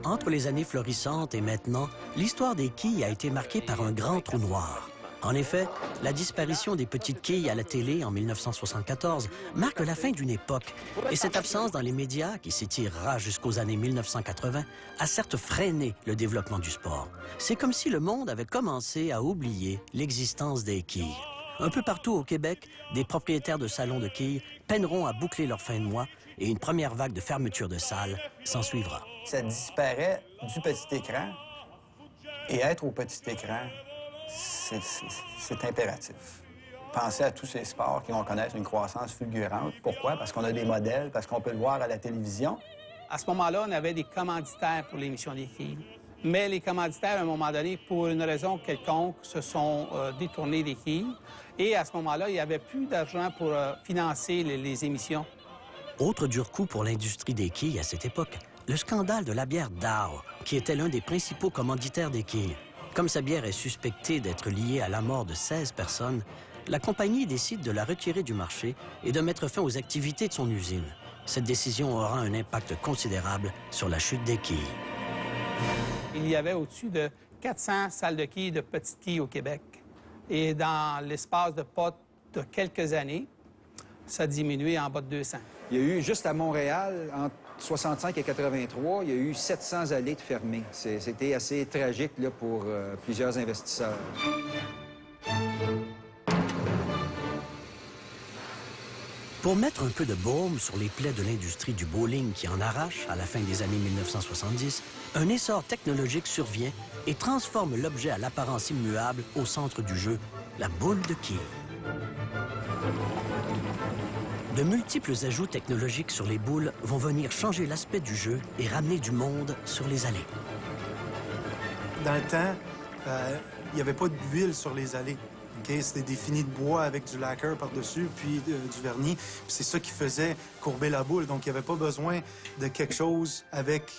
Entre les années florissantes et maintenant, l'histoire des quilles a été marquée par un grand trou noir. En effet, la disparition des petites quilles à la télé en 1974 marque la fin d'une époque, et cette absence dans les médias, qui s'étirera jusqu'aux années 1980, a certes freiné le développement du sport. C'est comme si le monde avait commencé à oublier l'existence des quilles. Un peu partout au Québec, des propriétaires de salons de quilles peineront à boucler leur fin de mois et une première vague de fermeture de salles s'ensuivra. Ça disparaît du petit écran, et être au petit écran, c'est impératif. Pensez à tous ces sports qui vont connaître une croissance fulgurante. Pourquoi? Parce qu'on a des modèles, parce qu'on peut le voir à la télévision. À ce moment-là, on avait des commanditaires pour l'émission des quilles. Mais les commanditaires, à un moment donné, pour une raison quelconque, se sont détournés des quilles. Et à ce moment-là, il n'y avait plus d'argent pour financer les émissions. Autre dur coup pour l'industrie des quilles à cette époque, le scandale de la bière Dow, qui était l'un des principaux commanditaires des quilles. Comme sa bière est suspectée d'être liée à la mort de 16 personnes, la compagnie décide de la retirer du marché et de mettre fin aux activités de son usine. Cette décision aura un impact considérable sur la chute des quilles. Il y avait au-dessus de 400 salles de quilles de petites quilles au Québec. Et dans l'espace de pas de quelques années, ça a diminué en bas de 200. Il y a eu, juste à Montréal, entre 65 et 83, il y a eu 700 allées de fermées. C'était assez tragique là, pour plusieurs investisseurs. Pour mettre un peu de baume sur les plaies de l'industrie du bowling qui en arrache à la fin des années 1970, un essor technologique survient et transforme l'objet à l'apparence immuable au centre du jeu, la boule de quilles. De multiples ajouts technologiques sur les boules vont venir changer l'aspect du jeu et ramener du monde sur les allées. Dans le temps, il n'y avait pas d'huile sur les allées. Okay? C'était des finis de bois avec du lacquer par-dessus, puis du vernis. C'est ça qui faisait courber la boule. Donc, il n'y avait pas besoin de quelque chose avec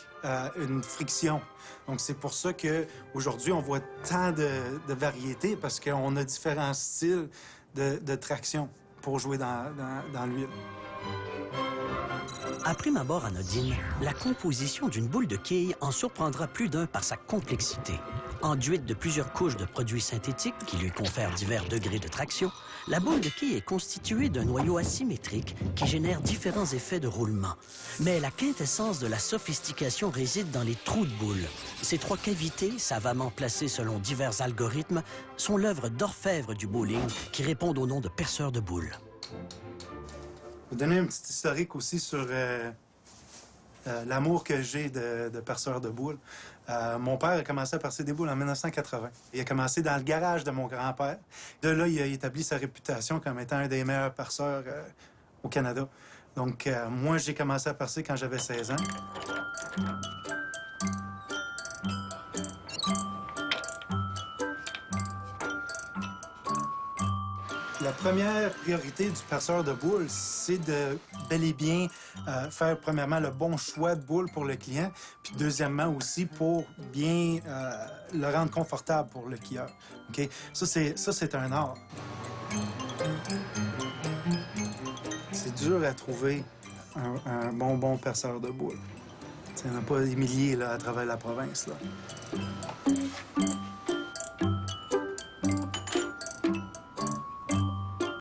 une friction. Donc, c'est pour ça qu'aujourd'hui, on voit tant de variétés, parce qu'on a différents styles de traction pour jouer dans l'huile. À prime abord anodine, la composition d'une boule de quilles en surprendra plus d'un par sa complexité. Enduite de plusieurs couches de produits synthétiques qui lui confèrent divers degrés de traction, la boule de quilles est constituée d'un noyau asymétrique qui génère différents effets de roulement. Mais la quintessence de la sophistication réside dans les trous de boule. Ces trois cavités, savamment placées selon divers algorithmes, sont l'œuvre d'orfèvres du bowling qui répondent au nom de perceurs de boules. Je vais donner un petit historique aussi sur l'amour que j'ai de perceur de boules. Mon père a commencé à percer des boules en 1980. Il a commencé dans le garage de mon grand-père. De là, il a établi sa réputation comme étant un des meilleurs perceurs au Canada. Donc, moi, j'ai commencé à percer quand j'avais 16 ans. La première priorité du perceur de boules, c'est de bel et bien faire premièrement le bon choix de boule pour le client, puis deuxièmement aussi pour bien le rendre confortable pour le quilleur. Okay? Ça, c'est un art. C'est dur à trouver un bon perceur de boules. Il n'y en a pas des milliers là, à travers la province. Là.